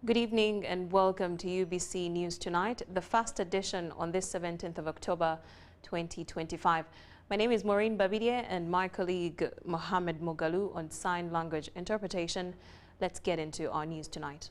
Good evening and welcome to UBC News Tonight, the first edition on this 17th of October 2025. My name is Moureen Babirye and my colleague Mohammed Mugalu on sign language interpretation. Let's get into our news tonight.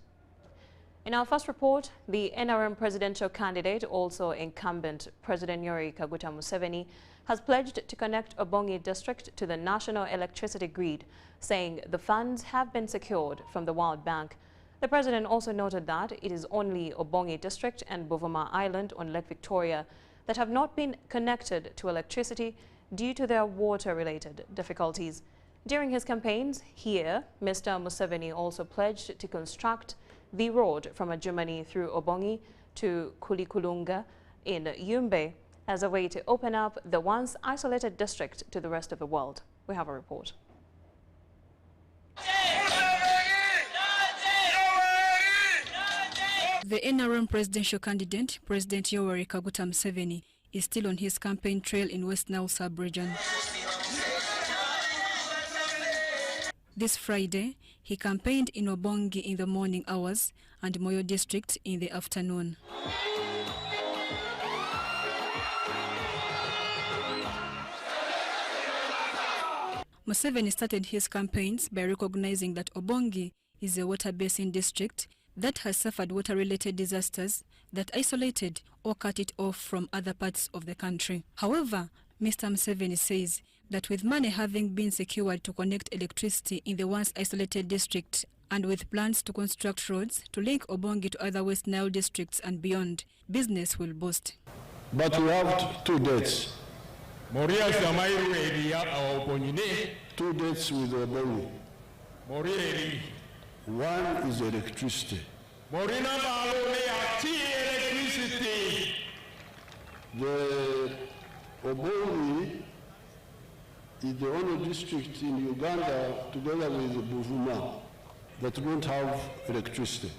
In our first report, the NRM presidential candidate, also incumbent President Yoweri Kaguta Museveni, has pledged to connect Obongi district to the national electricity grid, saying the funds have been secured from the World Bank. The president also noted that it is only Obongi district and Buvuma Island on Lake Victoria that have not been connected to electricity due to their water-related difficulties. During his campaigns here, Mr. Museveni also pledged to construct the road from Adjumani through Obongi to Kulikulunga in Yumbe as a way to open up the once isolated district to the rest of the world. We have a report. The NRM presidential candidate, President Yoweri Kaguta Museveni, is still on his campaign trail in West Nile sub-region. This Friday, he campaigned in Obongi in the morning hours and Moyo district in the afternoon. Museveni started his campaigns by recognizing that Obongi is a water basin district that has suffered water-related disasters that isolated or cut it off from other parts of the country. However, Mr. Museveni says that with money having been secured to connect electricity in the once isolated district and with plans to construct roads to link Obongi to other West Nile districts and beyond, business will boost. But we have two dates. Two dates with Obongi. One is electricity. The Obongi is the only district in Uganda, together with Buvuma, that don't have electricity.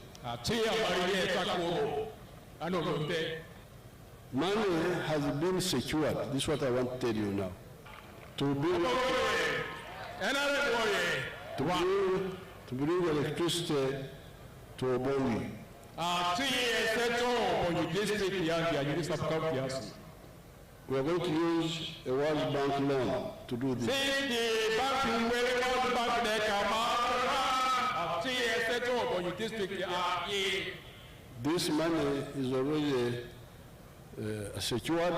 Money has been secured. This is what I want to tell you now. To bring electricity to Obongi. We are going to use a World Bank loan to do this. This money is already secured.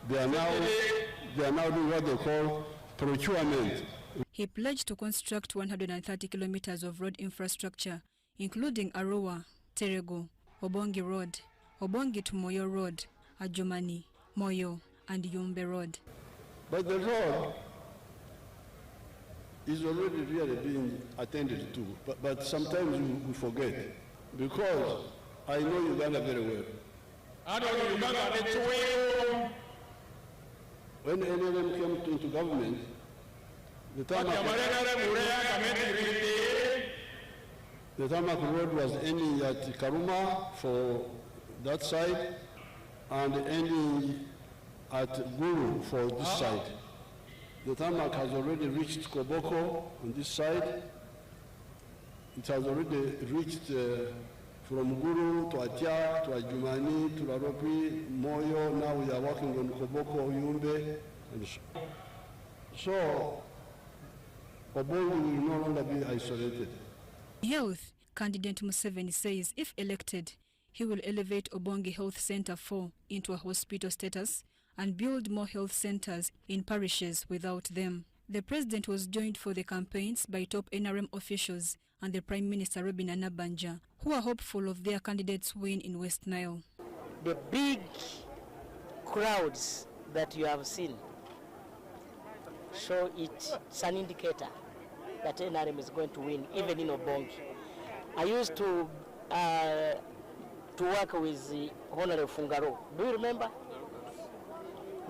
They are now doing what they call procurement. He pledged to construct 130 kilometers of road infrastructure, including Arua, Terego, Obongi Road, Obongi to Moyo Road, Adjumani, Moyo, and Yumbe Road. But the road is already really being attended to, but sometimes we forget, because I know Uganda very well. When NRM came into government, the tarmac road was ending at Karuma for that side and ending at Guru for this side. The tarmac has already reached Koboko on this side. It has already reached from Guru to Atia, to Adjumani, to Laropi, Moyo. Now we are working on Koboko, Yumbe. And so Obongi will no longer be isolated. Health, candidate Museveni says if elected, he will elevate Obongi Health Center 4 into a hospital status and build more health centers in parishes without them. The president was joined for the campaigns by top NRM officials and the Prime Minister Robin Anabanja, who are hopeful of their candidate's win in West Nile. The big crowds that you have seen show it's an indicator that NRM is going to win, even in Obongi. I used to work with the Honorable Fungaro. Do you remember?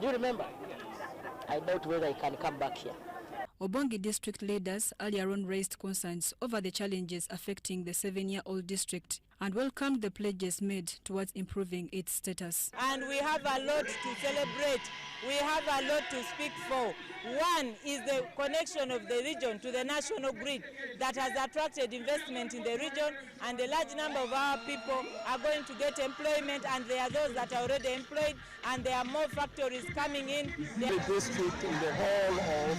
Do you remember? I doubt whether I can come back here. Obongi district leaders earlier on raised concerns over the challenges affecting the 7-year-old district and welcomed the pledges made towards improving its status. And we have a lot to celebrate. We have a lot to speak for. One is the connection of the region to the national grid that has attracted investment in the region, and a large number of our people are going to get employment, and there are those that are already employed, and there are more factories coming in. The district in the whole of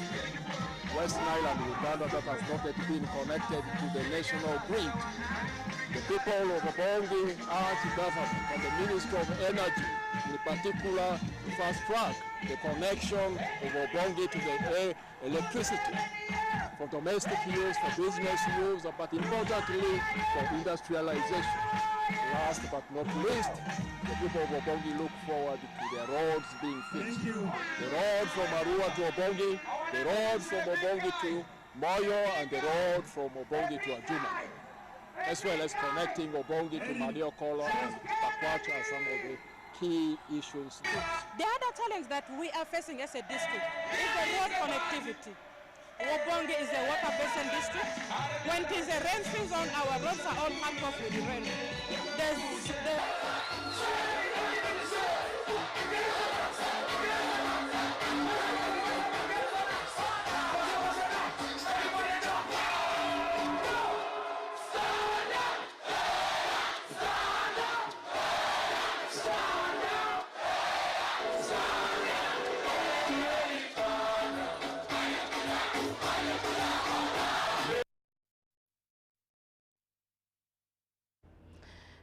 Western Island, Uganda, that has not yet been connected to the national grid. The people of Obongi urge the government and the Ministry of Energy, in particular, to fast track the connection of Obongi to the electricity for domestic use, for business use, but importantly for industrialization. Last but not least, the people of Obongi look forward to their roads being fixed. The road from Arua to Obongi, the road from Obongi to Moyo, and the road from Obongi to Ajuma, as well as connecting Obongi to Maniokolo and Bakwacha are some of the key issues. The other challenge that we are facing as a district is the road connectivity. Obongi is a water basin district. When it is a rain season, our roads are all packed off with rain.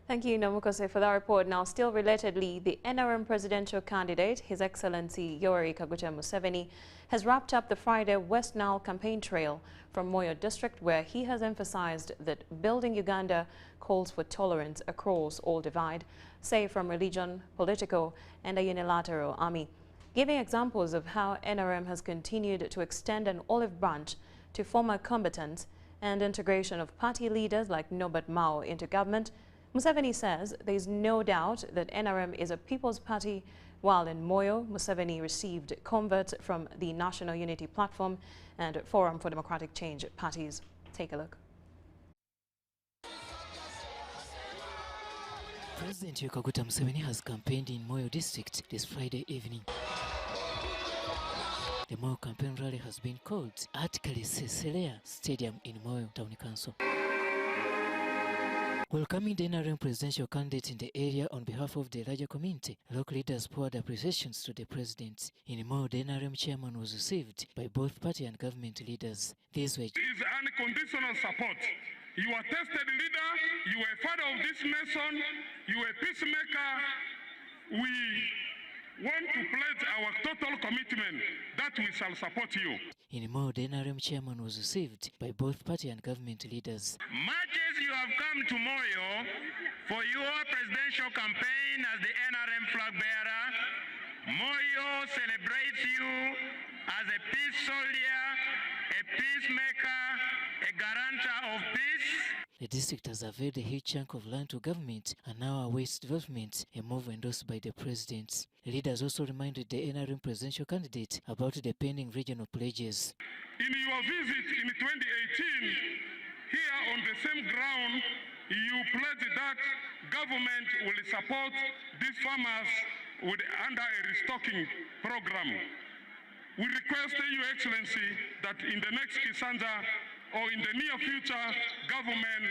Thank you, Namukose, for that report. Now, still relatedly, the NRM presidential candidate, His Excellency Yoweri Kaguta Museveni, has wrapped up the Friday West Nile campaign trail from Moyo district, where he has emphasized that building Uganda calls for tolerance across all divide, say from religion, political, and a unilateral army, giving examples of how NRM has continued to extend an olive branch to former combatants and integration of party leaders like Norbert Mao into government. Museveni says there is no doubt that NRM is a people's party, while in Moyo, Museveni received converts from the National Unity Platform and Forum for Democratic Change parties. Take a look. President Kaguta Museveni has campaigned in Moyo district this Friday evening. The Moyo campaign rally has been called at Kaliseselea Stadium in Moyo Town Council. Welcoming the NRM presidential candidate in the area on behalf of the larger community, local leaders poured appreciations to the president. In Moyo, the NRM chairman was received by both party and government leaders. These were is unconditional support. You are a tested leader, you are a father of this nation, you are a peacemaker. We want to pledge our total commitment that we shall support you. In Moyo, the NRM chairman was received by both party and government leaders. Much as you have come to Moyo for your presidential campaign as the NRM flag bearer, Moyo celebrates you as a peace soldier, a peacemaker, a guarantor of peace. The district has availed a huge chunk of land to government and now awaits development, a move endorsed by the president. The leaders also reminded the NRM presidential candidate about the pending regional pledges. In your visit in 2018, here on the same ground, you pledged that government will support these farmers under a restocking program. We request Your Excellency that in the next Kisanja or in the near future, government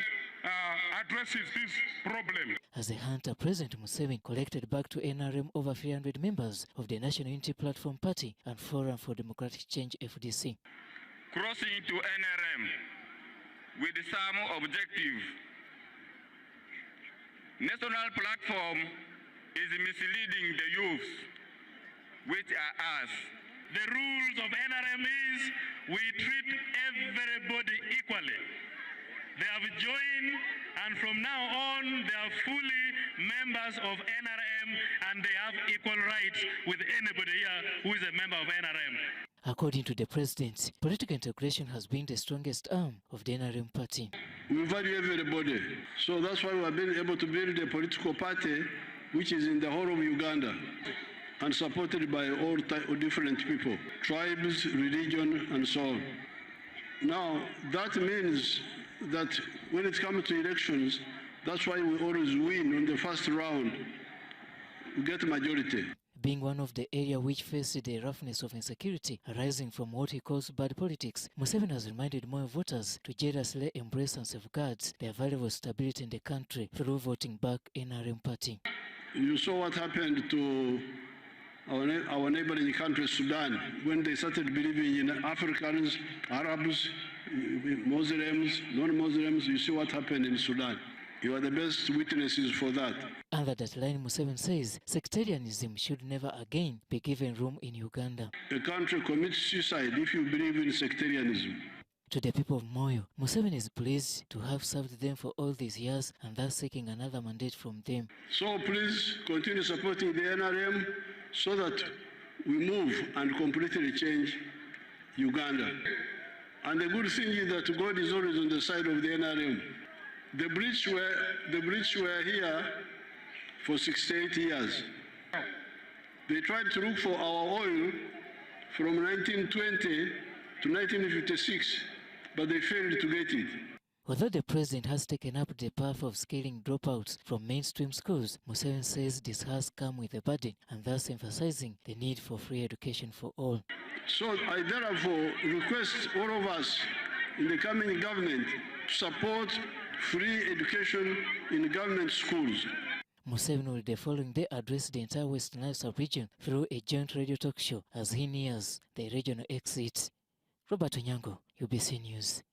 addresses this problem. As a hunter, President Museveni collected back to NRM over 300 members of the National Unity Platform Party and Forum for Democratic Change FDC. Crossing to NRM with some objective. National platform is misleading the youth, which are us. The rules of NRM is we treat everybody equally. There have joined, and from now on, they are fully members of NRM, and they have equal rights with anybody here who is a member of NRM. According to the president, political integration has been the strongest arm of the NRM party. We value everybody. So that's why we have been able to build a political party which is in the whole of Uganda and supported by all different people, tribes, religion, and so on. Now, that means that when it comes to elections, that's why we always win on the first round. We get a majority. Being one of the area which faced the roughness of insecurity arising from what he calls bad politics, Museveni has reminded more voters to jealously embrace and safeguard their valuable stability in the country through voting back NRM party. You saw what happened to our neighboring country, Sudan, when they started believing in Africans, Arabs, Muslims, non-Muslims. You see what happened in Sudan. You are the best witnesses for that. Under that line, Museveni says sectarianism should never again be given room in Uganda. A country commits suicide if you believe in sectarianism. To the people of Moyo, Museveni is pleased to have served them for all these years and thus seeking another mandate from them. So please continue supporting the NRM so that we move and completely change Uganda. And the good thing is that God is always on the side of the NRM. The British were here for 68 years. They tried to look for our oil from 1920 to 1956, but they failed to get it. Although the president has taken up the path of scaling dropouts from mainstream schools, Museveni says this has come with a burden and thus emphasizing the need for free education for all. So I therefore request all of us in the coming government to support free education in government schools. Museveni will the following day address the entire West Nile sub-region through a joint radio talk show as he nears the regional exit. Robert Onyango, UBC News.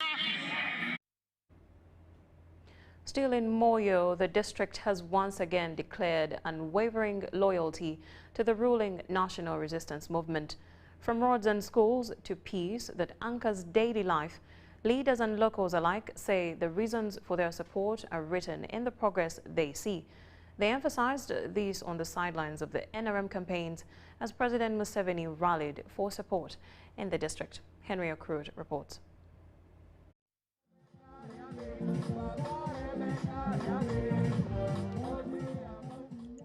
Still in Moyo, the district has once again declared unwavering loyalty to the ruling National Resistance Movement. From roads and schools to peace that anchors daily life, leaders and locals alike say the reasons for their support are written in the progress they see. They emphasized this on the sidelines of the NRM campaigns as President Museveni rallied for support in the district. Henry Okrut reports.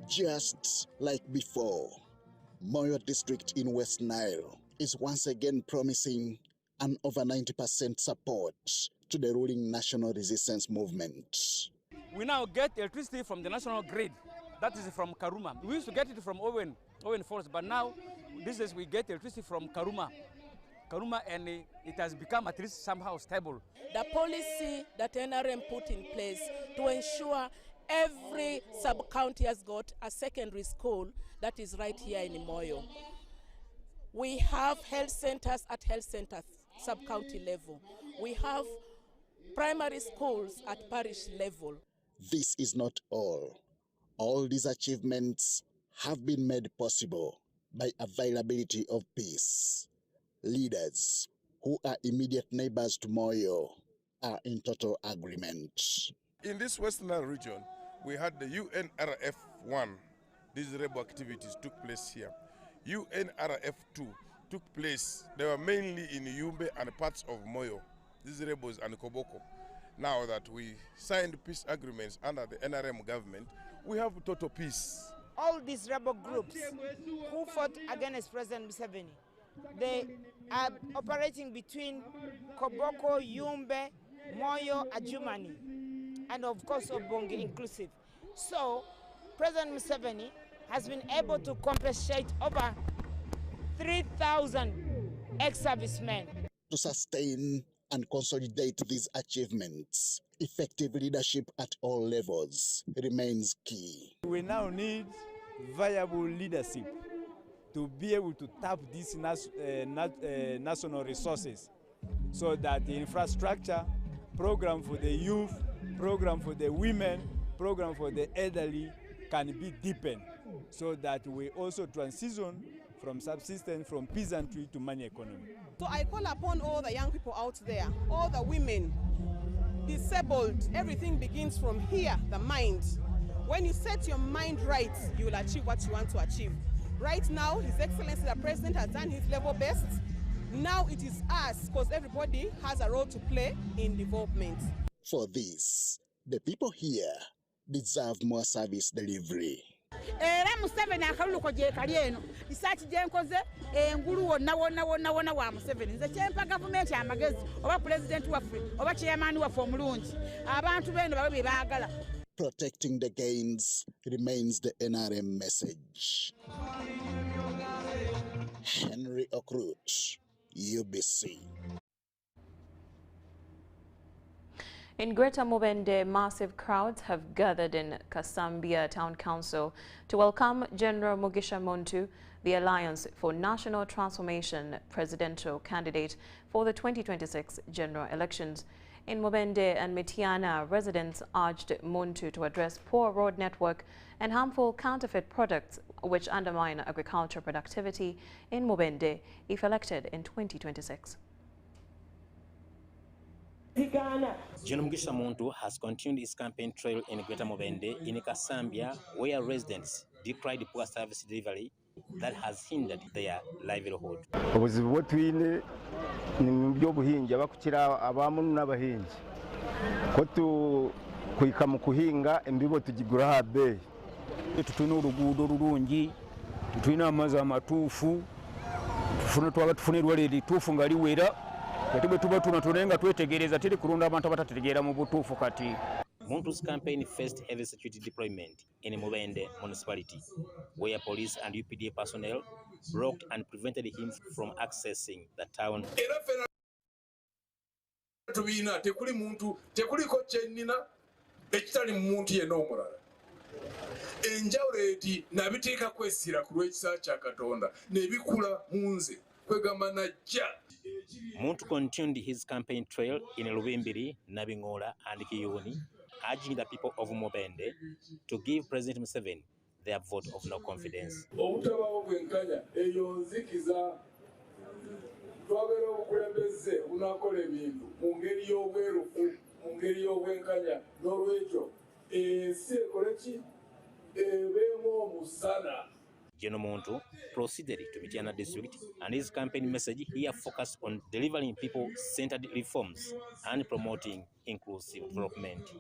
Just like before, Moyo district in West Nile is once again promising an over 90% support to the ruling National Resistance Movement. We now get electricity from the national grid, that is from Karuma. We used to get it from Owen Forest, but now these days we get electricity from Karuma, and it has become at least somehow stable. The policy that NRM put in place to ensure every sub-county has got a secondary school that is right here in Moyo. We have health centers at health center sub-county level. We have primary schools at parish level. This is not all. All these achievements have been made possible by availability of peace. Leaders who are immediate neighbors to Moyo are in total agreement. In this Western Nile region, we had the UNRF-1. These rebel activities took place here. UNRF-2 took place. They were mainly in Yumbe and parts of Moyo, these rebels and Koboko. Now that we signed peace agreements under the NRM government, we have total peace. All these rebel groups who fought against President Museveni, they are operating between Koboko, Yumbe, Moyo, Adjumani, and of course Obongi inclusive. So President Museveni has been able to compensate over 3,000 ex-servicemen. To sustain and consolidate these achievements, effective leadership at all levels remains key. We now need viable leadership to be able to tap these national resources so that the infrastructure, program for the youth, program for the women, program for the elderly can be deepened so that we also transition from subsistence, from peasantry to money economy. So I call upon all the young people out there, all the women, disabled, everything begins from here, the mind. When you set your mind right, you will achieve what you want to achieve. Right now, His Excellency the President has done his level best. Now it is us, because everybody has a role to play in development. For this, the people here deserve more service delivery. Era Museveni akaluko je kalieno research je nkoze engulu wonna wa Museveni nze kyempa government amagezi oba president waffe oba chairman waffe omulungi abantu beno babe baagala. Protecting the gains remains the NRM message. Henry Okrut, UBC. In Greater Mubende, massive crowds have gathered in Kasambia Town Council to welcome General Mugisha Muntu, the Alliance for National Transformation presidential candidate for the 2026 general elections. In Mubende and Mitiana, residents urged Muntu to address poor road network and harmful counterfeit products which undermine agricultural productivity in Mubende if elected in 2026. General Mugisha Muntu has continued his campaign trail in Greater Mubende in Kasambia, where residents decried poor service delivery that has hindered their livelihood. Obuzibu bwe twine ni by'obuhingi abakukira abamu n'abahingi ko kwika mu kuhinga embibo tugigura ha bei. Tutuna oluguudo olulungi, tutuna amazzi amatuufu, tufunirwa lituufu nga liwera. Muntu's campaign faced heavy security deployment in Mubende municipality, where police and UPDA personnel blocked and prevented him from accessing the town. Muntu continued his campaign trail in Lubimbiri, Nabingola and Kiyuni, urging the people of Mubende to give President Museveni their vote of no confidence. General Muntu proceeded to Mitiana district, and his campaign message here focused on delivering people-centered reforms and promoting inclusive development.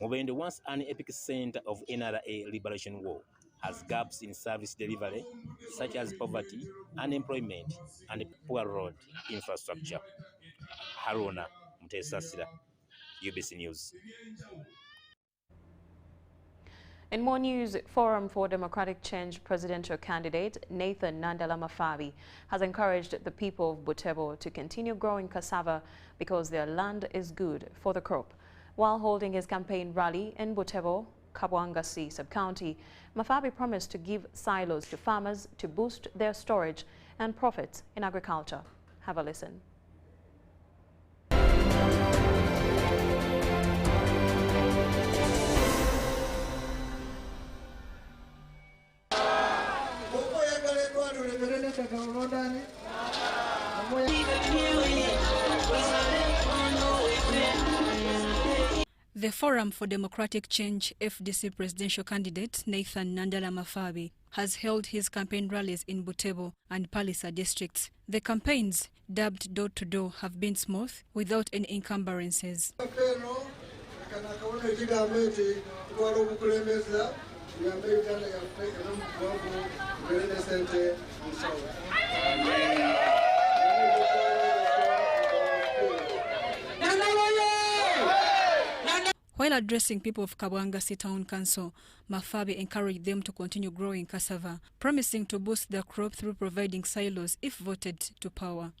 Mubende, once an epic center of NRA liberation war, has gaps in service delivery such as poverty, unemployment, and poor road infrastructure. Haruna Mutesasira, UBC News. In more news, Forum for Democratic Change presidential candidate Nathan Nandala Mafabi has encouraged the people of Butembo to continue growing cassava because their land is good for the crop. While holding his campaign rally in Butembo, Kabwangasi sub-county, Mafabi promised to give silos to farmers to boost their storage and profits in agriculture. Have a listen. The Forum for Democratic Change FDC presidential candidate Nathan Nandala Mafabi has held his campaign rallies in Butembo and Palisa districts. The campaigns, dubbed door-to-door, have been smooth without any encumbrances. While addressing people of Kabwangasi Town Council, Mafabi encouraged them to continue growing cassava, promising to boost their crop through providing silos if voted to power.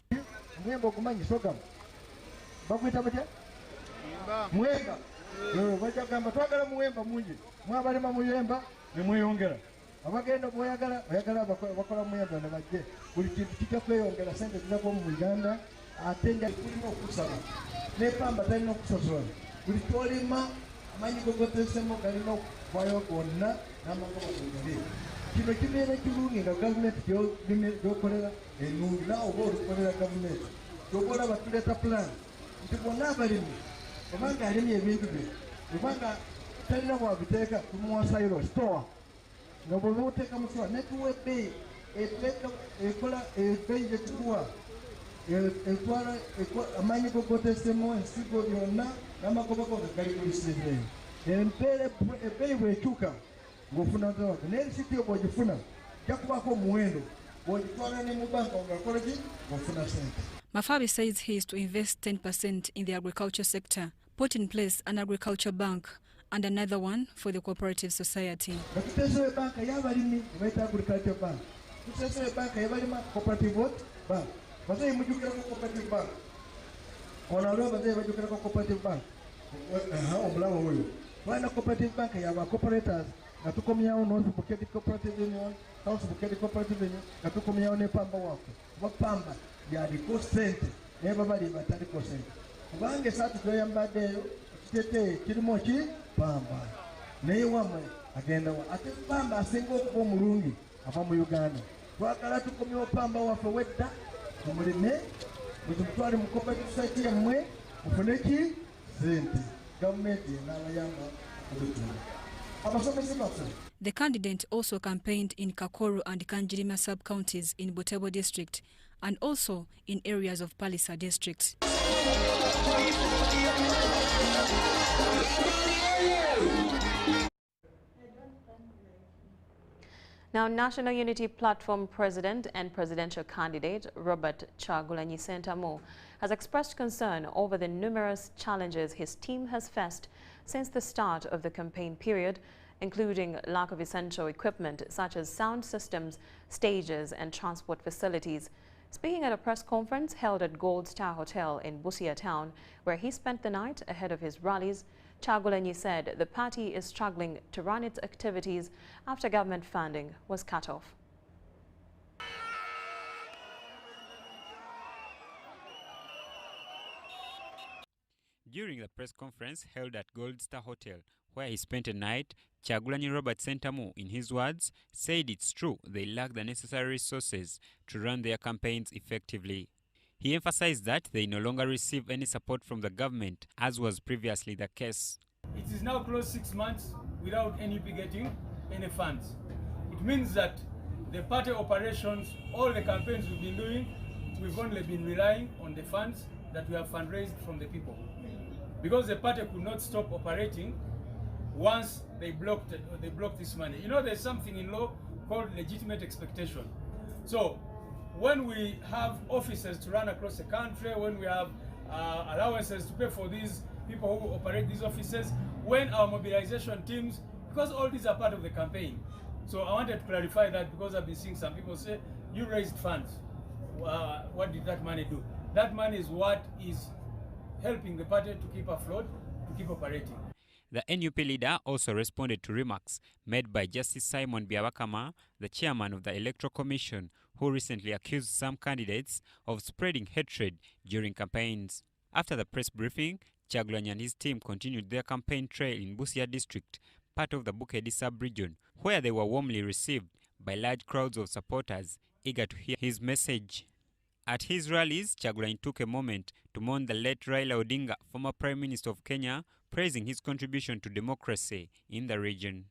atenga kulima okusaba nepamba talina okusosola buli twolima amanyi gogotesemu galina okuvaayo gonna n'amagoba gogale kino kibeera kirungi nga gavumenti gyokolera ennungi naawe oba olukolera gavumenti gyokola batuleeta plan nti bonna abalimi obanga alimye ebintu bye obanga talina bwabiteeka tumuwasayiro store nga bwe buteeka mu store netuwa ebbeeyi ekola ebbeeyi gyetuwa etwala amanyi gogotesemu ensigo byonna n'amagoba goga gali kulisizeeyo empeera ebbeeyi bwekyuka ng'ofuna ntawaga naye risiti yo bw'ogifuna jja kubaako omuwendo bw'ogitwala ne mu banka ngakola ki ng'ofuna sente. Mafabi says he is to invest 10% in the agriculture sector, put in place an agriculture bank and another one for the cooperative society. Tuteesewo banka y'abalimi ebayita agriculture bank. Tuteesewo banka y'abalima cooperative bank. Bazayi mujjukirako cooperative bank. Ono aliwo bazayi bajjukirako cooperative bank. Omulawo oyo. Twalina cooperative bank y'aba cooperators nga tukomyawo North Bukedi Cooperative Union, South Bukedi Cooperative Union, nga tukomyawo ne Pamba waffe. Kuba Pamba yaliko ssente naye babali bataliko ssente. Kubanga esaatu tweyambaddeeyo ekiteeteeyi kirimu ki Pamba. Naye wamwe agenda wa. Ate Pamba asinga okuba omulungi ava mu Uganda. Twagala tukomyewo Pamba waffe wedda tumulime bwe tumutwale mu cooperative society yammwe mufune ki ssente. Gavumenti n'abayamba obutunda. The candidate also campaigned in Kakoro and Kanjirima sub-counties in Butembo district and also in areas of Palisa district. Now, National Unity Platform President and presidential candidate Robert Kyagulanyi Ssentamu has expressed concern over the numerous challenges his team has faced since the start of the campaign period, including lack of essential equipment such as sound systems, stages and transport facilities. Speaking at a press conference held at Gold Star Hotel in Busia town, where he spent the night ahead of his rallies, Kyagulanyi said the party is struggling to run its activities after government funding was cut off. During the press conference held at Gold Star Hotel, where he spent a night, Kyagulanyi Robert Ssentamu, in his words, said it's true they lack the necessary resources to run their campaigns effectively. He emphasized that they no longer receive any support from the government, as was previously the case. It is now close 6 months without NUP getting any funds. It means that the party operations, all the campaigns we've been doing, we've only been relying on the funds that we have fundraised from the people. Because the party could not stop operating once they blocked this money. You know, there's something in law called legitimate expectation. So when we have officers to run across the country, when we have allowances to pay for these people who operate these offices, when our mobilization teams, because all these are part of the campaign. So I wanted to clarify that, because I've been seeing some people say, you raised funds. What did that money do? That money is what is helping the party to keep afloat, to keep operating. The NUP leader also responded to remarks made by Justice Simon Byabakama, the chairman of the Electoral Commission, who recently accused some candidates of spreading hatred during campaigns. After the press briefing, Kyagulanyi and his team continued their campaign trail in Busia district, part of the Bukedi sub-region, where they were warmly received by large crowds of supporters eager to hear his message. At his rallies, Kyagulanyi took a moment to mourn the late Raila Odinga, former Prime Minister of Kenya, praising his contribution to democracy in the region.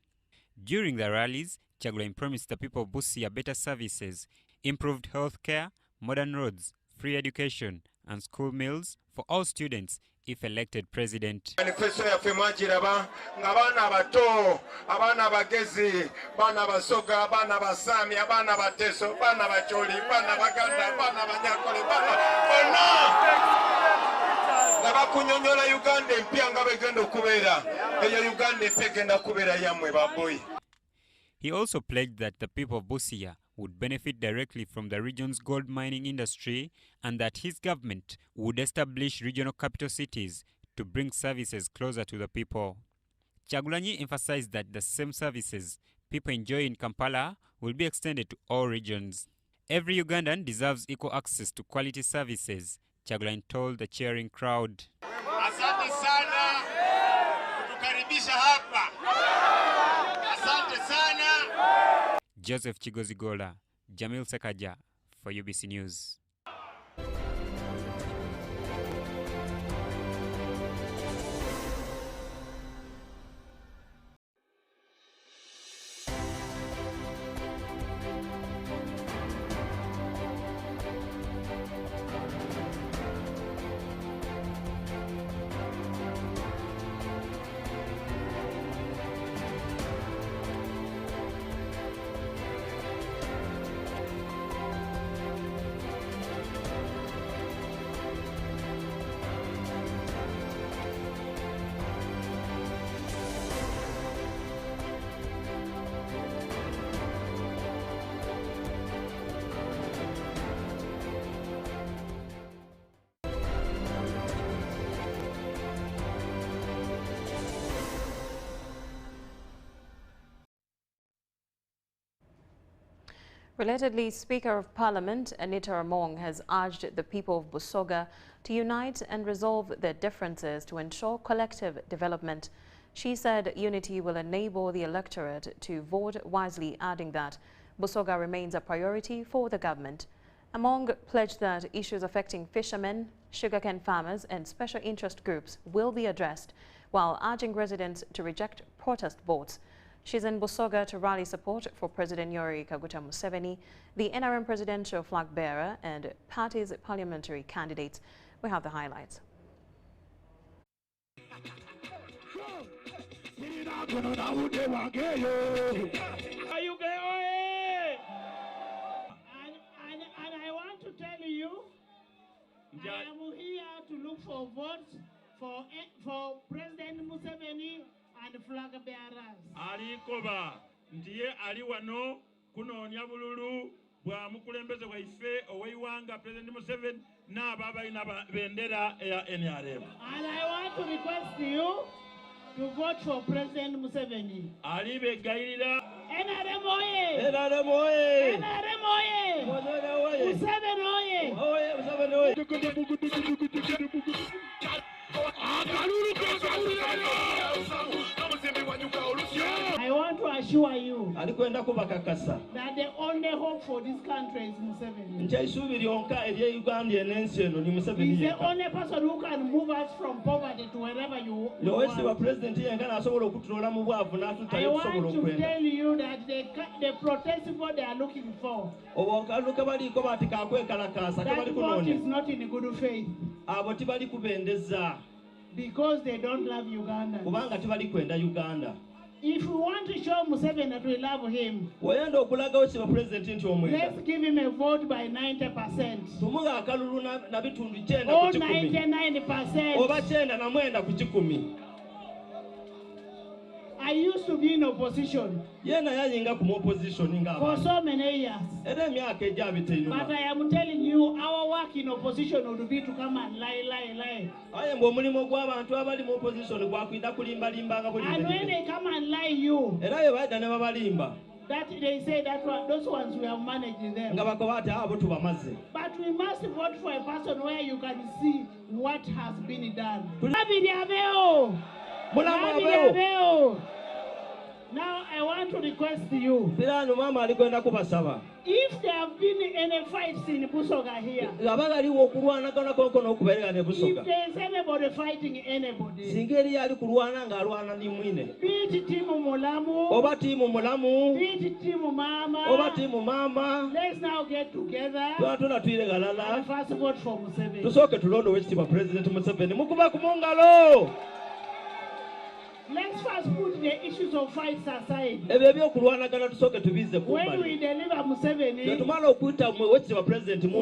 During the rallies, Kyagulanyi promised the people of Busia better services, improved health care, modern roads, free education, and school meals for all students if elected president. Manifesto yaffe mwagiraba ng'abaana abato, abaana abagezi, baana abasoga, abaana abasaami, abaana abateeso, abaana abacholi, abaana abaganda, abaana abanyakole, abaana bonna nga bakunyonyola Uganda empya nga bw'egenda okubeera. Eyo Uganda empya egenda kubeera yammwe baboyi. He also pledged that the people of Busia would benefit directly from the region's gold mining industry and that his government would establish regional capital cities to bring services closer to the people. Kyagulanyi emphasized that the same services people enjoy in Kampala will be extended to all regions. Every Ugandan deserves equal access to quality services, Chaglain told the cheering crowd. Asante sana kutukaribisha hapa. Asante sana. Joseph Chigozigola, Jamil Sekaja for UBC News. Relatedly, Speaker of Parliament Anita Among has urged the people of Busoga to unite and resolve their differences to ensure collective development. She said unity will enable the electorate to vote wisely, adding that Busoga remains a priority for the government. Among pledged that issues affecting fishermen, sugarcane farmers and special interest groups will be addressed, while urging residents to reject protest votes. She's in Busoga to rally support for President Yoweri Kaguta Museveni, the NRM presidential flag bearer, and party's parliamentary candidates. We have the highlights. And I want to tell you, I am here to look for votes for President Museveni and flag bearers. Alikoba ndiye ali wano kunonya bululu bwa mukulembeze wa ife oweiwanga President Museveni na baba ina bendera ya NRM. And I want to request you to vote for President Museveni. Alibe gairira NRM oye! NRM oye! NRM oye! Museveni oye! Museveni oye! I want to assure you alikwenda kubakakasa that the only hope for this country is Museveni. Nchaisubiri onka eri Uganda enensi eno ni Museveni. He's the only person who can move us from poverty to wherever you want. Yoweri wa president yenga nasobola okutulola mu bwavu n'atutayo kusobola okwenda. I want to tell you that the protest vote they are looking for, obokaluka baliko bati kakwekalakasa that vote is not in good faith. Abo tibali kubendeza. Because they don't love Uganda. Kubanga tibali kwenda Uganda. If we want to show Museveni that we love him, wayenda okulaga okiba president nti omwenda. Let's give him a vote by 90%. Tumuga akalulu na bitundu 9 ku 10. 99%. Oba 9 na mwenda ku 10. I used to be in opposition. Yena yayinga ku opposition nga for so many years. Era myaka ejabite nyuma. But I am telling you, our work in opposition would be to come and lie. Aye mbo mulimo gw'abantu abali mu opposition gwakwida kulimba nga buli. And when they come and lie you, era ye baida ne babalimba. That they say that those ones we have managed them. Nga bakobate abo tubamaze. But we must vote for a person where you can see what has been done. Babirye. Now I want to request you. If there have been any fights in Busoga here, if there is anybody fighting anybody, be it Team Mulamu, be it Team Mama, let's now get together and first vote for Museveni. Let's first put the issues of fights aside. When we deliver Museveni, we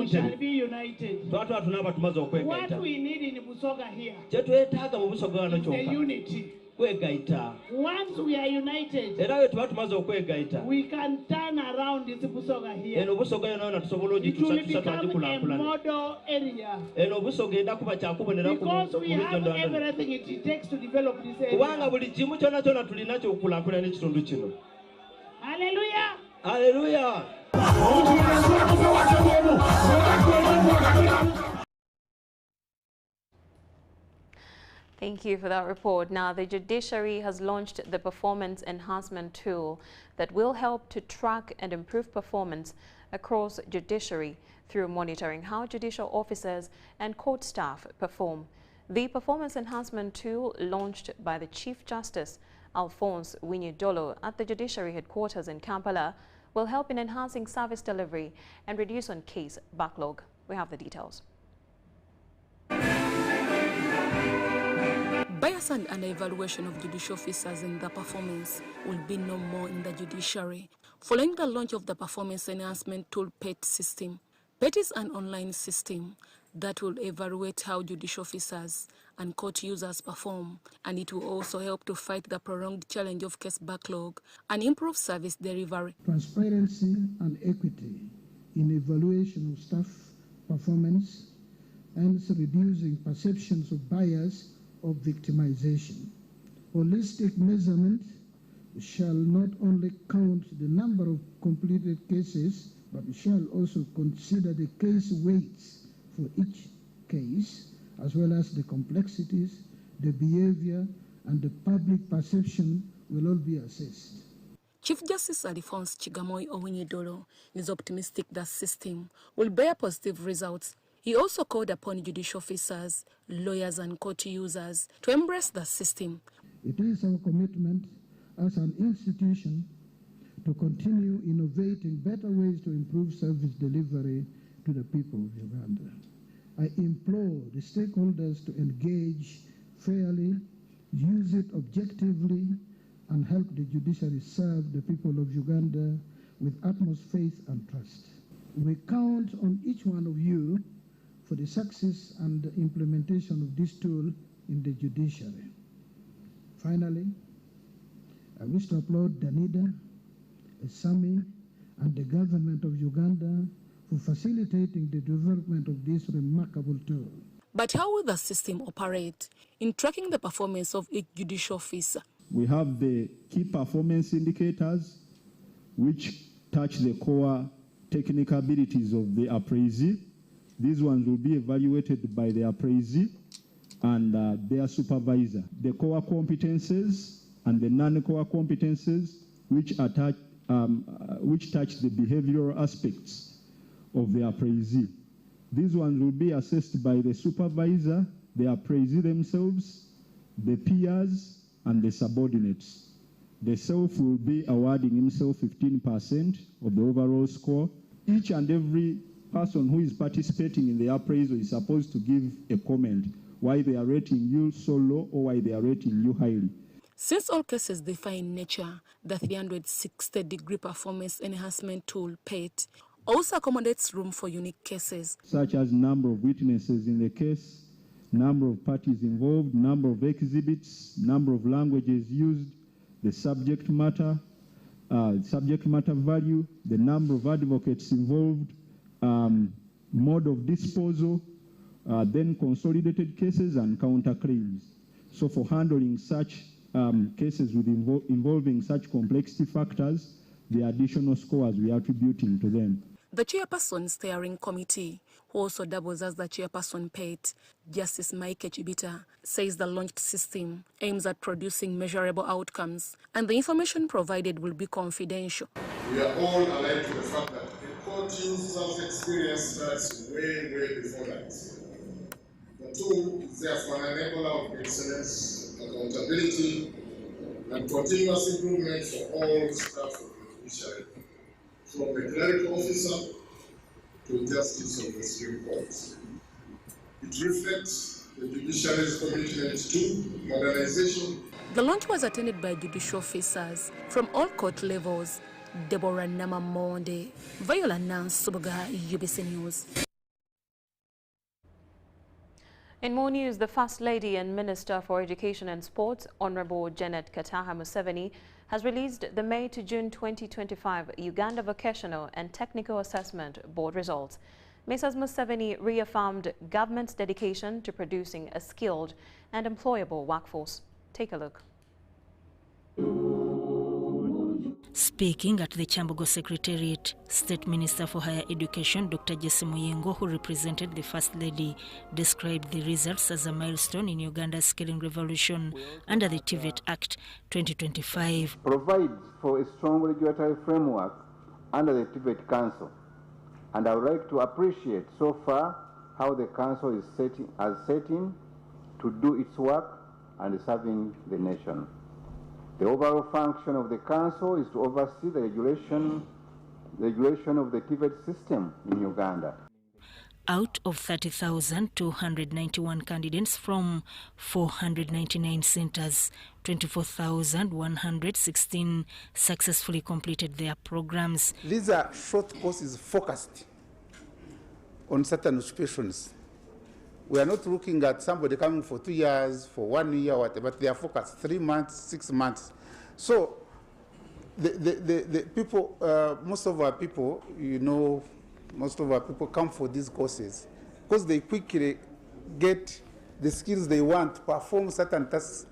shall be united. What we need in Busoga here is the unity. Once we are united, we can turn around this Busoga here. It will become a model area. Because we have everything it takes to develop this area. Hallelujah! Hallelujah! Thank you for that report. Now, the judiciary has launched the performance enhancement tool that will help to track and improve performance across judiciary through monitoring how judicial officers and court staff perform. The performance enhancement tool, launched by the Chief Justice Alphonse Winyidolo at the judiciary headquarters in Kampala, will help in enhancing service delivery and reduce on case backlog. We have the details. Bias and evaluation of judicial officers and their performance will be no more in the judiciary. Following the launch of the Performance Enhancement Tool PET system, PET is an online system that will evaluate how judicial officers and court users perform, and it will also help to fight the prolonged challenge of case backlog and improve service delivery. Transparency and equity in evaluation of staff performance, and reducing perceptions of bias or victimization. Holistic measurement shall not only count the number of completed cases, but shall also consider the case weights for each case, as well as the complexities, the behavior, and the public perception will all be assessed. Chief Justice Alphonse Winyidolo is optimistic that system will bear positive results. He also called upon judicial officers, lawyers, and court users to embrace the system. It is our commitment as an institution to continue innovating better ways to improve service delivery to the people of Uganda. I implore the stakeholders to engage fairly, use it objectively, and help the judiciary serve the people of Uganda with utmost faith and trust. We count on each one of you for the success and the implementation of this tool in the judiciary. Finally, I wish to applaud Danida, Esami, and the government of Uganda for facilitating the development of this remarkable tool. But how will the system operate in tracking the performance of each judicial officer? We have the key performance indicators, which touch the core technical abilities of the appraisee. These ones will be evaluated by the appraisee and their supervisor. The core competences and the non-core competences, which touch the behavioral aspects of the appraisee. These ones will be assessed by the supervisor, the appraisee themselves, the peers, and the subordinates. The self will be awarding himself 15% of the overall score. Each and every person who is participating in the appraisal is supposed to give a comment why they are rating you so low or why they are rating you highly. Since all cases differ in nature, the 360-degree performance enhancement tool, PET, also accommodates room for unique cases, such as number of witnesses in the case, number of parties involved, number of exhibits, number of languages used, the subject matter value, the number of advocates involved, mode of disposal, then consolidated cases and counterclaims. So for handling such cases involving such complexity factors, the additional scores we are attributing to them. The chairperson steering committee, who also doubles as the chairperson PET, Justice Mike Chibita, says the launched system aims at producing measurable outcomes and the information provided will be confidential. We are all alive to the fact that the court users' experience starts way before that. The tool is therefore an enabler of excellence, accountability, and continuous improvement for all staff of the judiciary, from the clerical officer to justice of the Supreme Court. It reflects the judiciary's commitment to modernization. The launch was attended by judicial officers from all court levels. Deborah Namamonde, Viola Nansubuga, UBC News. In more news, the First Lady and Minister for Education and Sports, Honorable Janet Kataha Museveni, has released the May to June 2025 Uganda Vocational and Technical Assessment Board results. Mrs. Museveni reaffirmed government's dedication to producing a skilled and employable workforce. Take a look. Speaking at the Chambogo Secretariat, State Minister for Higher Education, Dr. Jesse Muyengo, who represented the First Lady, described the results as a milestone in Uganda's skilling revolution under the TVET Act 2025. Provides for a strong regulatory framework under the TVET Council, and I would like to appreciate so far how the Council is setting to do its work and serving the nation. The overall function of the Council is to oversee the regulation of the TVET system in Uganda. Out of 30,291 candidates from 499 centers, 24,116 successfully completed their programs. These are short courses focused on certain occupations. We are not looking at somebody coming for 2 years, for 1 year, whatever, but they are focused 3 months, 6 months. So the people, most of our people, most of our people come for these courses because they quickly get the skills they want to perform certain tasks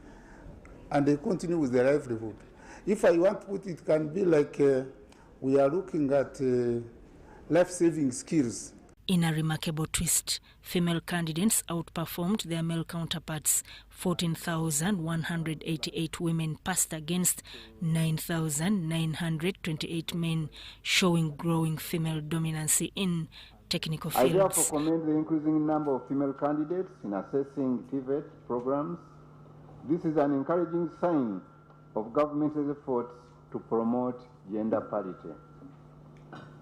and they continue with their livelihood. If I want to put it, can be like we are looking at life-saving skills. In a remarkable twist, female candidates outperformed their male counterparts. 14,188 women passed against 9,928 men, showing growing female dominancy in technical fields. I therefore commend the increasing number of female candidates in assessing TVET programs. This is an encouraging sign of government's efforts to promote gender parity.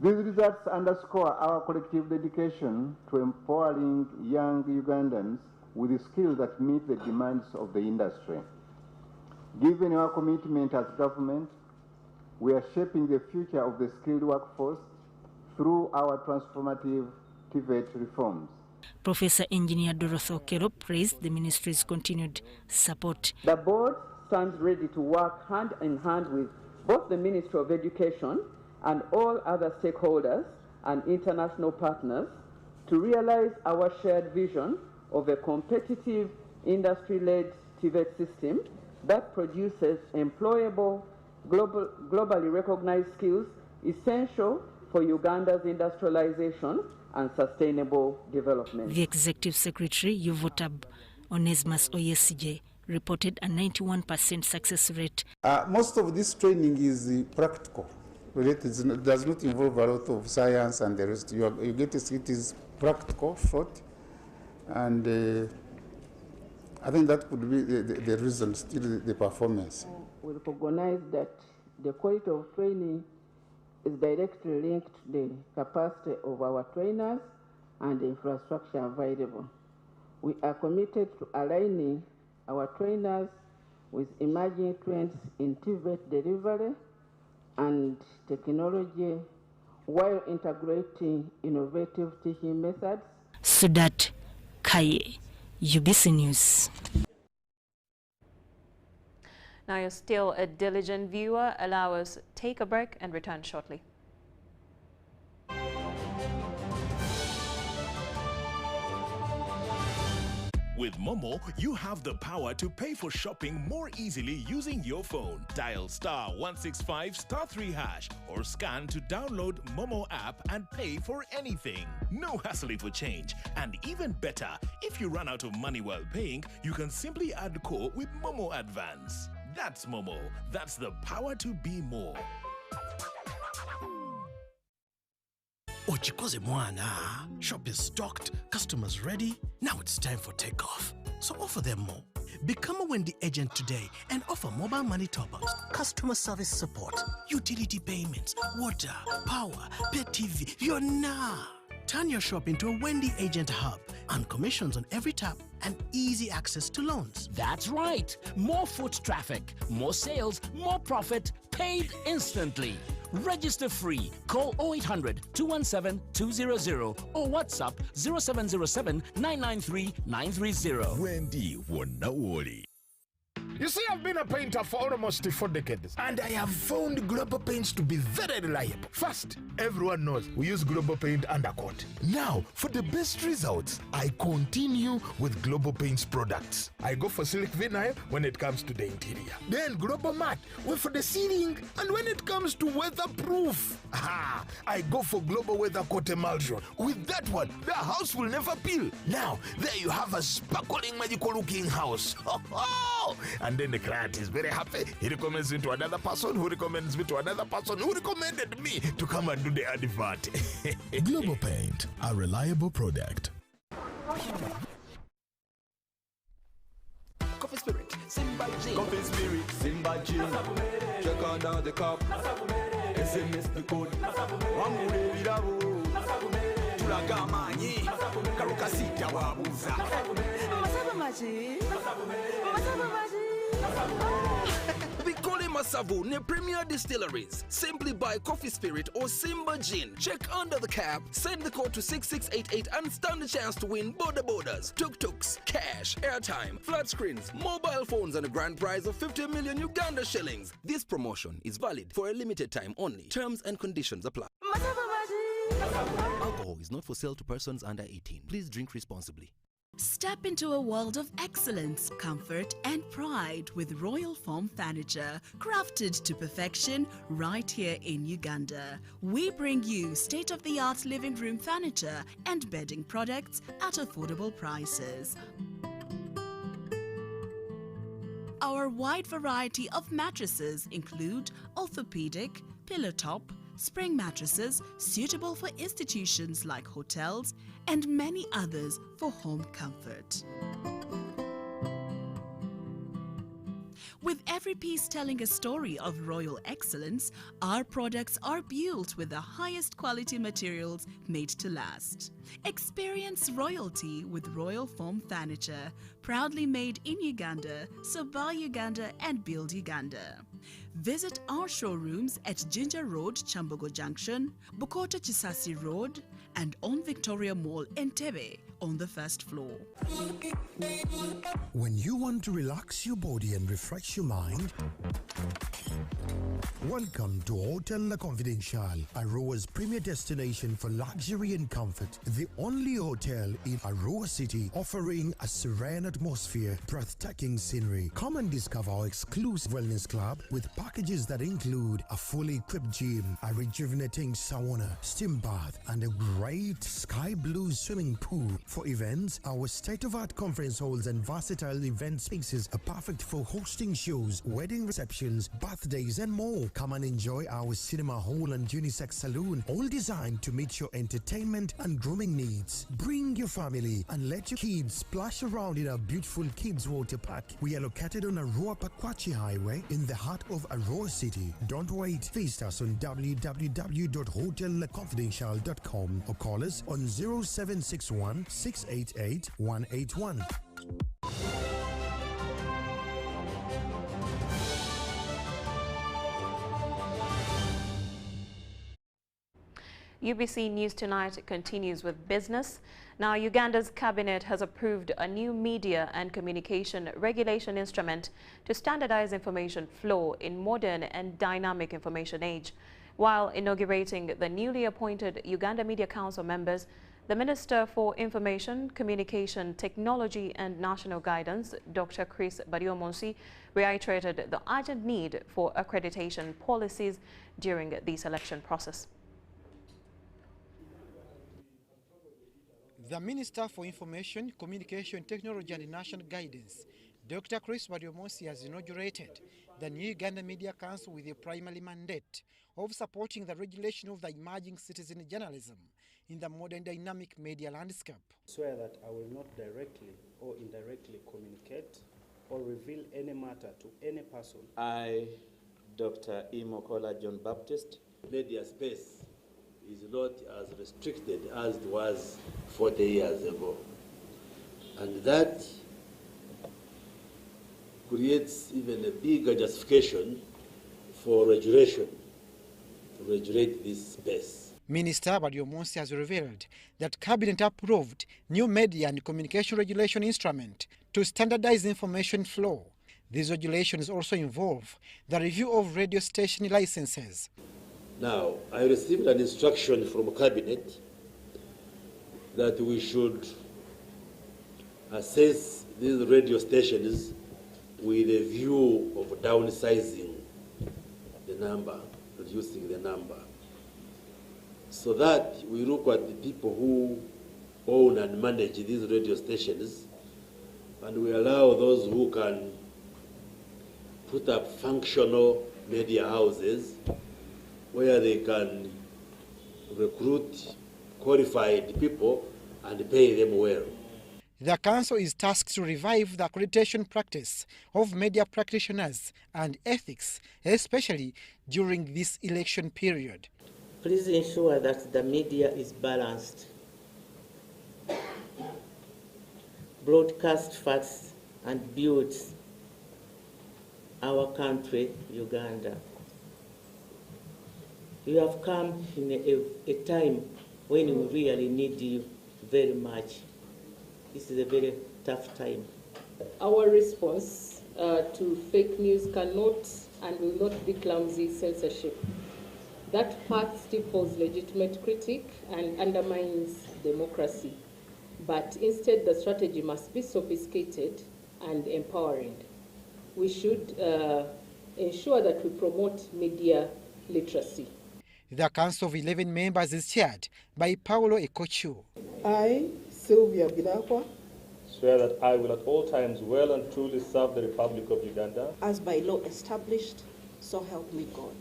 These results underscore our collective dedication to empowering young Ugandans with the skills that meet the demands of the industry. Given our commitment as government, we are shaping the future of the skilled workforce through our transformative TVET reforms. Professor Engineer Dorothy Okero praised the ministry's continued support. The board stands ready to work hand in hand with both the Ministry of Education and all other stakeholders and international partners to realize our shared vision of a competitive industry-led TVET system that produces employable, globally recognized skills essential for Uganda's industrialization and sustainable development. The Executive Secretary, Yuvotab Onesmus Oyesije, reported a 91% success rate. Most of this training is practical. It does not involve a lot of science and the rest. You get it is practical, short, and I think that could be the reason, still the performance. We recognize that the quality of training is directly linked to the capacity of our trainers and the infrastructure available. We are committed to aligning our trainers with emerging trends in TVET delivery and technology while integrating innovative teaching methods. Sudat Kaye, UBC News. Now you're still a diligent viewer. Allow us take a break and return shortly. With Momo, you have the power to pay for shopping more easily using your phone. Dial *165*3# or scan to download Momo app and pay for anything. No hassling for change. And even better, if you run out of money while paying, you can simply add core with Momo Advance. That's Momo. That's the power to be more. Ochikoze mwana. Shop is stocked, customers ready. Now it's time for takeoff. So offer them more. Become a Wendy agent today and offer mobile money top-ups, customer service support, utility payments, water, power, pay TV. You're nah. Turn your shop into a Wendy agent hub and commissions on every tap and easy access to loans. That's right. More foot traffic, more sales, more profit, paid instantly. Register free. Call 0800-217-200 or WhatsApp 0707-993-930. Wendy Wonawoli. You see, I've been a painter for almost 4 decades, and I have found Global Paints to be very reliable. First, everyone knows we use Global Paint undercoat. Now, for the best results, I continue with Global Paints products. I go for silk vinyl when it comes to the interior. Then Global Matte for the ceiling, and when it comes to weatherproof, I go for Global Weather Coat Emulsion. With that one, the house will never peel. Now, there you have a sparkling, magical looking house. And then the client is very happy. He recommends me to another person, who recommends me to another person, who recommended me to come and do the advert. Global Paint, a reliable product. Coffee Spirit, Simba Gin. Coffee Spirit, Simba Gin. Check out the cup. SMS the code. Wamure virabo. Tulagamanyi. Karukasita wabuza. Masaba maji. Masaba maji. We call him Masavu near Premier Distilleries. Simply buy Coffee Spirit or Simba Gin. Check under the cap, send the code to 6688 and stand a chance to win border borders, tuk-tuks, cash, airtime, flat screens, mobile phones and a grand prize of 50 million Uganda shillings. This promotion is valid for a limited time only. Terms and conditions apply. Alcohol is not for sale to persons under 18. Please drink responsibly. Step into a world of excellence, comfort and pride with Royal Foam Furniture, crafted to perfection right here in Uganda. We bring you state-of-the-art living room furniture and bedding products at affordable prices. Our wide variety of mattresses include orthopedic, pillow top, spring mattresses suitable for institutions like hotels, and many others for home comfort. With every piece telling a story of royal excellence, our products are built with the highest quality materials made to last. Experience royalty with Royal Foam Furniture, proudly made in Uganda, so buy Uganda and build Uganda. Visit our showrooms at Ginger Road, Chambogo Junction, Bukota Chisasi Road, and on Victoria Mall, Entebbe, on the first floor. When you want to relax your body and refresh your mind, welcome to Hotel La Confidential, Aroa's premier destination for luxury and comfort. The only hotel in Aroa City offering a serene atmosphere, breathtaking scenery. Come and discover our exclusive wellness club with packages that include a fully equipped gym, a rejuvenating sauna, steam bath, and a great sky blue swimming pool. For events, our state-of-art conference halls and versatile event spaces are perfect for hosting shows, wedding receptions, birthdays, and more. Come and enjoy our cinema hall and unisex saloon, all designed to meet your entertainment and grooming needs. Bring your family and let your kids splash around in our beautiful kids water park. We are located on Aroa Pakwachi Highway in the heart of Aroa City. Don't wait. Visit us on www.hotelconfidential.com or call us on 0761 688 181. UBC News Tonight continues with business. Now, Uganda's cabinet has approved a new media and communication regulation instrument to standardize information flow in modern and dynamic information age. While inaugurating the newly appointed Uganda Media Council members, the Minister for Information, Communication, Technology and National Guidance, Dr. Chris Baryomonsi, reiterated the urgent need for accreditation policies during the selection process. The Minister for Information, Communication, Technology and National Guidance, Dr. Chris Baryomonsi, has inaugurated the new Uganda Media Council with a primary mandate of supporting the regulation of the emerging citizen journalism in the modern dynamic media landscape. I swear that I will not directly or indirectly communicate or reveal any matter to any person. I, Dr. Imokola John Baptist. Media space is not as restricted as it was 40 years ago. And that creates even a bigger justification for regulation, to regulate this space. Minister Baryomonsi has revealed that Cabinet approved new media and communication regulation instrument to standardize information flow. These regulations also involve the review of radio station licenses. Now, I received an instruction from Cabinet that we should assess these radio stations with a view of downsizing the number, reducing the number, so that we look at the people who own and manage these radio stations, and we allow those who can put up functional media houses where they can recruit qualified people and pay them well. The Council is tasked to revive the accreditation practice of media practitioners and ethics, especially during this election period. Please ensure that the media is balanced. Broadcast facts and builds our country, Uganda. You have come in a time when we really need you very much. This is a very tough time. Our response to fake news cannot and will not be clumsy censorship. That path stifles legitimate critique and undermines democracy. But instead, the strategy must be sophisticated and empowering. We should ensure that we promote media literacy. The Council of 11 members is chaired by Paulo Ekochu. I, Sylvia Bilakwa, swear that I will at all times well and truly serve the Republic of Uganda, as by law established, so help me God.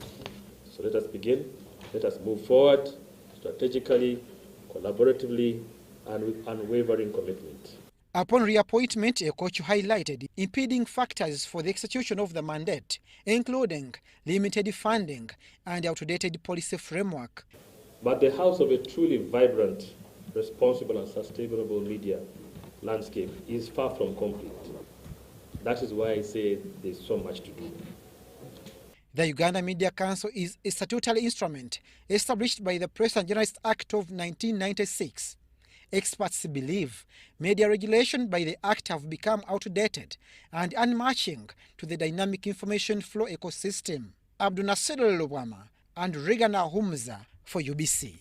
So let us begin. Let us move forward strategically, collaboratively, and with unwavering commitment. Upon reappointment, Ekochu highlighted impeding factors for the execution of the mandate, including limited funding and outdated policy framework. But the house of a truly vibrant, responsible and sustainable media landscape is far from complete. That is why I say there's so much to do. The Uganda Media Council is a statutory instrument established by the Press and Journalists Act of 1996. Experts believe media regulation by the Act have become outdated and unmatching to the dynamic information flow ecosystem. Abdunasir Lubwama and Regana Humza for UBC.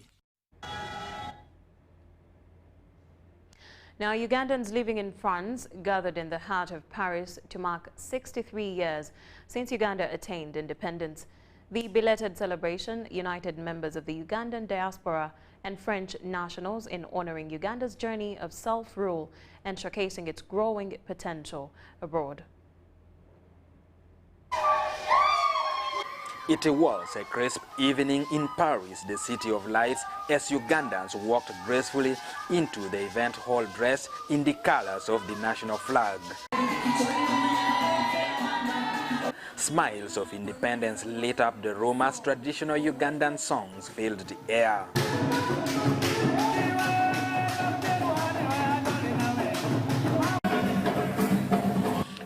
Now, Ugandans living in France gathered in the heart of Paris to mark 63 years since Uganda attained independence. The belated celebration united members of the Ugandan diaspora and French nationals in honoring Uganda's journey of self-rule and showcasing its growing potential abroad. It was a crisp evening in Paris, the city of lights, as Ugandans walked gracefully into the event hall dressed in the colors of the national flag. Smiles of independence lit up the room as traditional Ugandan songs filled the air.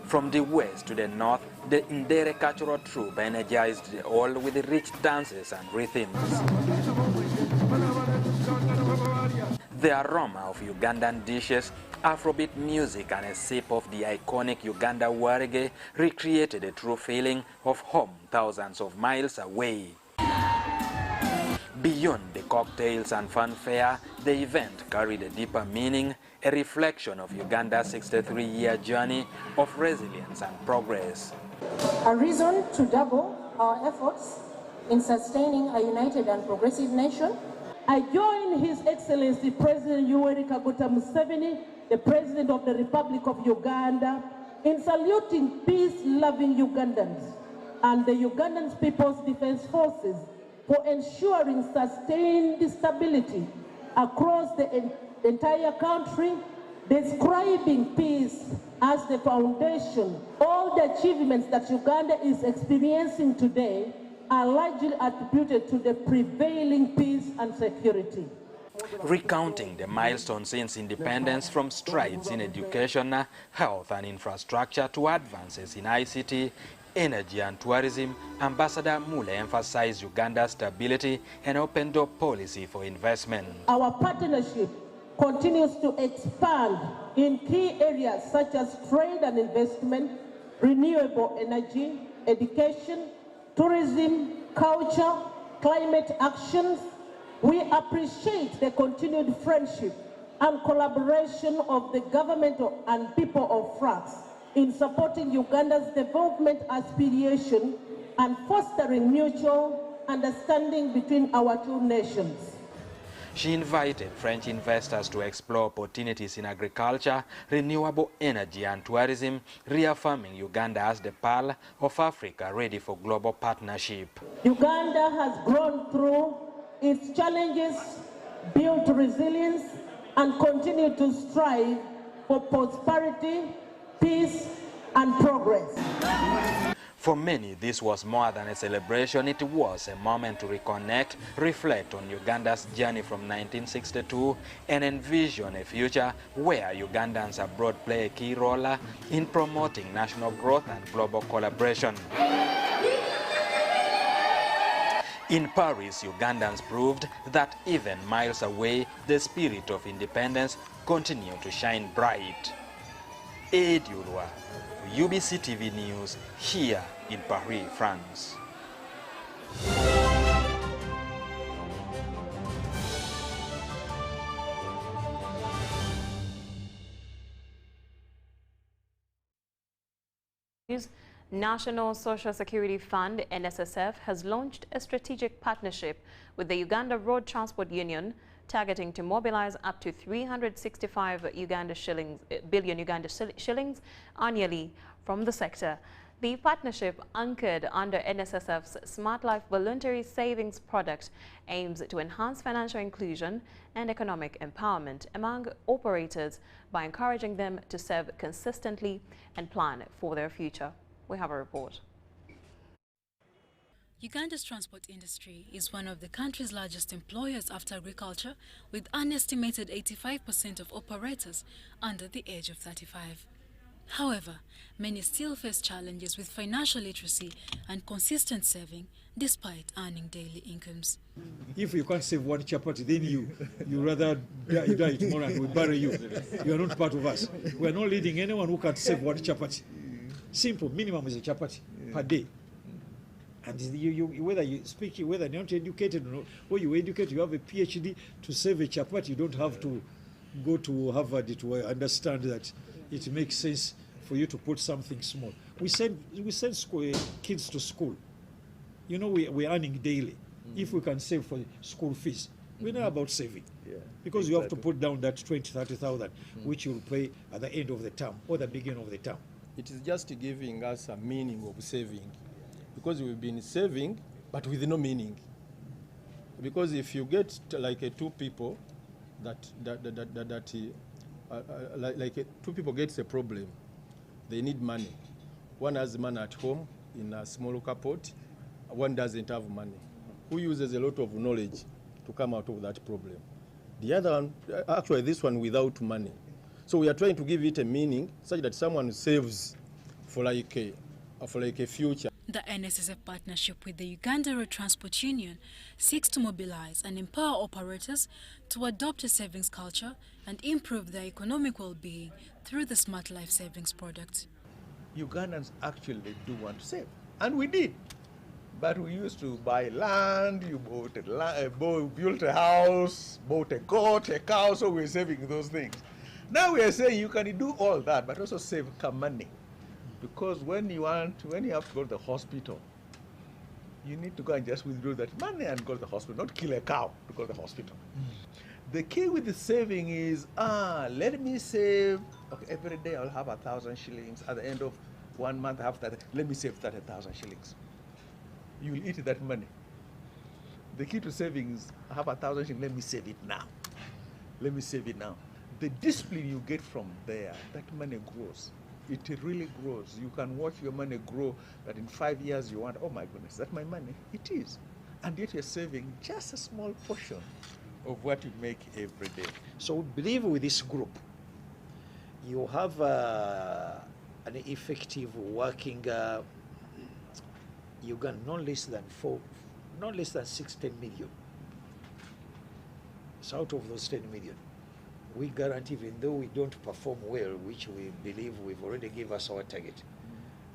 From the west to the north, the Ndere cultural troupe energized the all with the rich dances and rhythms. The aroma of Ugandan dishes, Afrobeat music and a sip of the iconic Uganda warege recreated a true feeling of home thousands of miles away. Beyond the cocktails and fanfare, the event carried a deeper meaning, a reflection of Uganda's 63-year journey of resilience and progress. A reason to double our efforts in sustaining a united and progressive nation. I join His Excellency President Yoweri Kaguta Museveni, the President of the Republic of Uganda, in saluting peace-loving Ugandans and the Ugandan People's Defense Forces for ensuring sustained stability across the entire country, describing peace as the foundation. All the achievements that Uganda is experiencing today are largely attributed to the prevailing peace and security. Recounting the milestones since independence, from strides in education, health and infrastructure to advances in ICT, energy and tourism, Ambassador Mule emphasized Uganda's stability and open door policy for investment. Our partnership continues to expand in key areas such as trade and investment, renewable energy, education, tourism, culture, climate actions. We appreciate the continued friendship and collaboration of the government and people of France in supporting Uganda's development aspiration and fostering mutual understanding between our two nations. She invited French investors to explore opportunities in agriculture, renewable energy and tourism, reaffirming Uganda as the Pearl of Africa ready for global partnership. Uganda has grown through its challenges, built resilience, and continued to strive for prosperity, peace, and progress. For many, this was more than a celebration. It was a moment to reconnect, reflect on Uganda's journey from 1962, and envision a future where Ugandans abroad play a key role in promoting national growth and global collaboration. In Paris, Ugandans proved that even miles away, the spirit of independence continued to shine bright. Edurwa, UBC TV News, here in Paris, France. National Social Security Fund, NSSF, has launched a strategic partnership with the Uganda Road Transport Union, targeting to mobilize up to 365 billion Uganda shillings annually from the sector. The partnership, anchored under NSSF's Smart Life Voluntary Savings product, aims to enhance financial inclusion and economic empowerment among operators by encouraging them to save consistently and plan for their future. We have a report. Uganda's transport industry is one of the country's largest employers after agriculture, with an estimated 85% of operators under the age of 35. However, many still face challenges with financial literacy and consistent saving despite earning daily incomes. If you can't save one chapati, then you rather die tomorrow and we bury you. You are not part of us. We are not leading anyone who can't save one chapati. Simple, minimum is a chapati per day. And whether you speak, whether you're not educated or not, or you educate, you have a PhD, to save a chapati, you don't have to go to Harvard to understand that it makes sense for you to put something small. We send kids to school. You know, we're earning daily. If we can save for school fees, we know about saving. Because you have to put down that 20,000, 30,000, which you'll pay at the end of the term or the beginning of the term. It is just giving us a meaning of saving, because we've been saving but with no meaning. Because if you get two people two people gets a problem, they need money. One has money at home in a small local pot, one doesn't have money. Who uses a lot of knowledge to come out of that problem? The other one, actually this one without money. So we are trying to give it a meaning such that someone saves for like a future. The NSSF partnership with the Uganda Road Transport Union seeks to mobilize and empower operators to adopt a savings culture and improve their economic well-being through the Smart Life Savings product. Ugandans actually do want to save, and we did. But we used to buy land, you built a house, bought a goat, a cow, so we're saving those things. Now we are saying you can do all that, but also save money. Because when you have to go to the hospital, you need to go and just withdraw that money and go to the hospital, not kill a cow to go to the hospital. The key with the saving is, let me save, okay, every day I'll have 1,000 shillings. At the end of 1 month after that, let me save 30,000 shillings. You'll eat that money. The key to savings, I have 1,000 shillings, let me save it now. Let me save it now. The discipline you get from there, that money grows. It really grows. You can watch your money grow, that in 5 years you want, oh my goodness, is that my money? It is. And yet you're saving just a small portion of what you make every day. So we believe with this group, you have an effective working Uganda, not less than 10 million. So out of those 10 million, we guarantee, even though we don't perform well, which we believe we've already given us our target,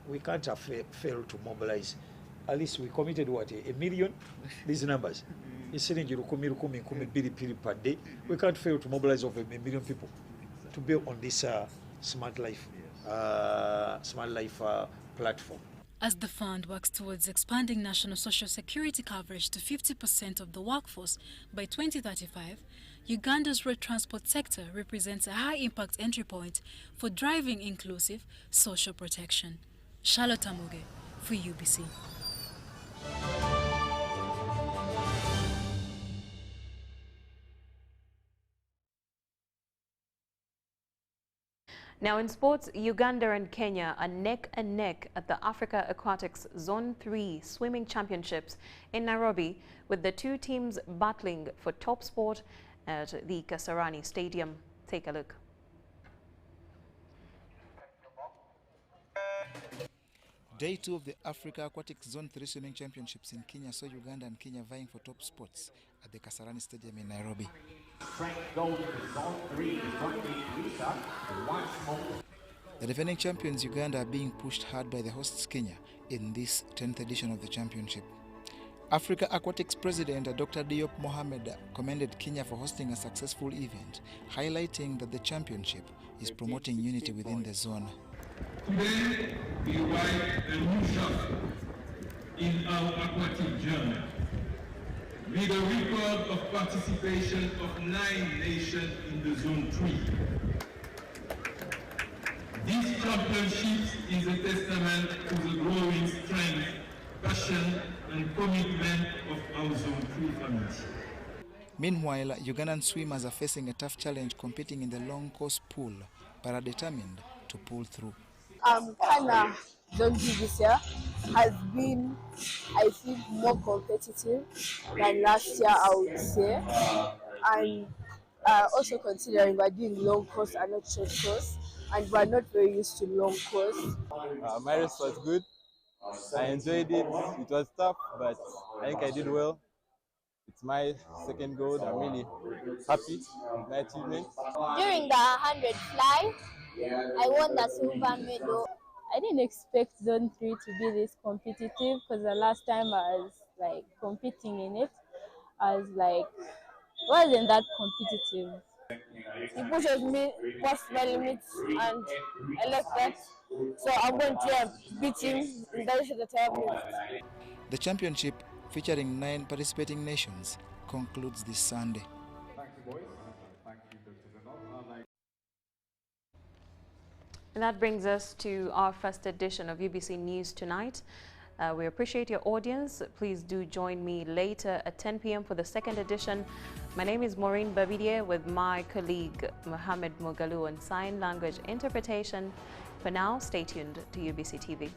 we can't have failed to mobilize. At least we committed what, 1 million? These numbers. Per day. We can't fail to mobilize over 1 million people to build on this smart life platform. As the fund works towards expanding national social security coverage to 50% of the workforce by 2035, Uganda's road transport sector represents a high-impact entry point for driving inclusive social protection. Charlotte Amuge for UBC. Now in sports, Uganda and Kenya are neck and neck at the Africa Aquatics Zone 3 Swimming Championships in Nairobi, with the two teams battling for top spot at the Kasarani Stadium. Take a look. Day 2 of the Africa Aquatics Zone 3 Swimming Championships in Kenya saw Uganda and Kenya vying for top spots at the Kasarani Stadium in Nairobi. The defending champions Uganda are being pushed hard by the hosts Kenya in this 10th edition of the championship. Africa Aquatics President Dr. Diop Mohamed commended Kenya for hosting a successful event, highlighting that the championship is promoting unity within the zone. Today, we write a new chapter in our aquatic journey with a record of participation of 9 nations in the Zone 3. This championship is a testament to the growing strength, passion, and commitment of our Zone 3 family. Meanwhile, Ugandan swimmers are facing a tough challenge competing in the long course pool, but are determined to pull through. Kana Zone 3 this year has been, I think, more competitive than last year, I would say. And also considering we're doing long course and not short course, and we're not very used to long course. My race was good. I enjoyed it. It was tough, but I think I did well. It's my second gold. I'm really happy with my achievement. During the 100 fly, I won the silver medal. I didn't expect Zone 3 to be this competitive, because the last time I was competing in it, I was wasn't that competitive. He pushes me past my limits, and I like that. So I'm going to beat him in that that I have left. The championship, featuring 9 participating nations, concludes this Sunday. Thank you, boys. Thank you, Dr. And that brings us to our first edition of UBC News Tonight. We appreciate your audience. Please do join me later at 10 p.m. for the second edition. My name is Moureen Babirye with my colleague Mohammed Mugalu on sign language interpretation. For now, stay tuned to UBC TV.